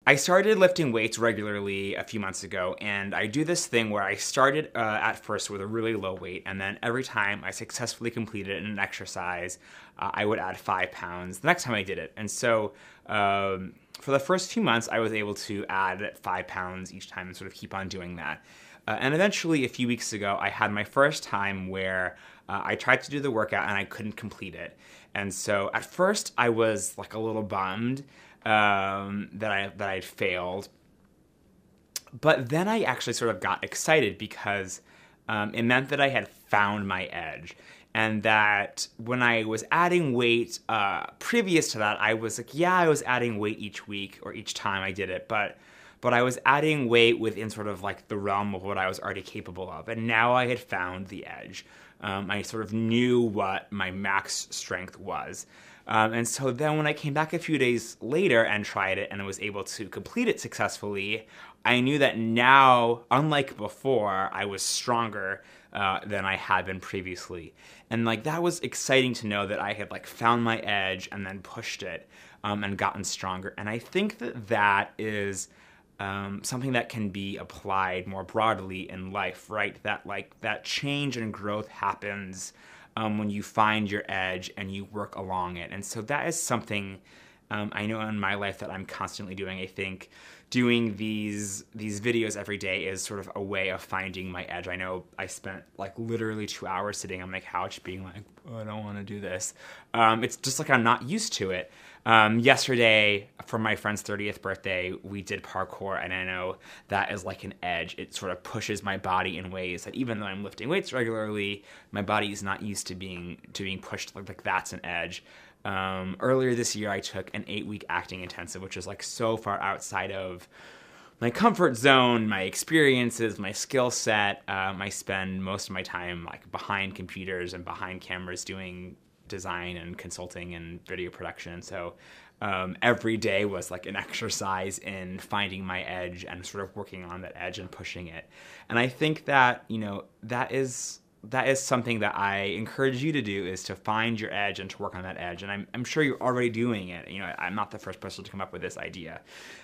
I started lifting weights regularly a few months ago, and I do this thing where I started at first with a really low weight, and then every time I successfully completed an exercise, I would add 5 pounds the next time I did it. And so for the first few months, I was able to add 5 pounds each time and sort of keep on doing that. And eventually, a few weeks ago, I had my first time where I tried to do the workout and I couldn't complete it. And so at first, I was like a little bummed that I'd failed. But then I actually sort of got excited because it meant that I had found my edge. And that when I was adding weight previous to that, I was like, yeah, I was adding weight each week or each time I did it, but I was adding weight within sort of like the realm of what I was already capable of. And now I had found the edge. I sort of knew what my max strength was. And so then when I came back a few days later and tried it and I was able to complete it successfully, I knew that now, unlike before, I was stronger than I had been previously. And like that was exciting to know that I had like found my edge and then pushed it and gotten stronger. And I think that that is something that can be applied more broadly in life, right? That like that change and growth happens when you find your edge and you work along it. And so that is something I know in my life that I'm constantly doing. I think doing these videos every day is sort of a way of finding my edge. I know I spent like literally 2 hours sitting on my couch being like, oh, I don't want to do this. It's just like I'm not used to it. Yesterday, for my friend's 30th birthday, we did parkour, and I know that is like an edge. It sort of pushes my body in ways that even though I'm lifting weights regularly, my body is not used to being pushed. Like that's an edge. Earlier this year, I took an 8-week acting intensive, which is like so far outside of my comfort zone, my experiences, my skill set. I spend most of my time like behind computers and behind cameras doing design and consulting and video production. So every day was like an exercise in finding my edge and sort of working on that edge and pushing it. And I think that, you know, that is something that I encourage you to do, is to find your edge and to work on that edge. And I'm sure you're already doing it. You know, I'm not the first person to come up with this idea.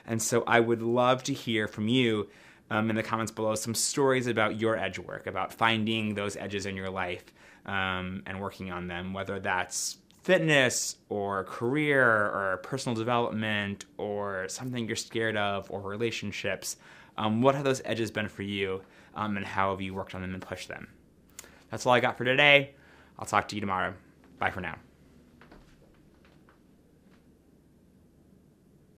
And so I would love to hear from you in the comments below some stories about your edge work, about finding those edges in your life and working on them, whether that's fitness or career or personal development or something you're scared of or relationships. What have those edges been for you, and how have you worked on them and pushed them? That's all I got for today. I'll talk to you tomorrow. Bye for now.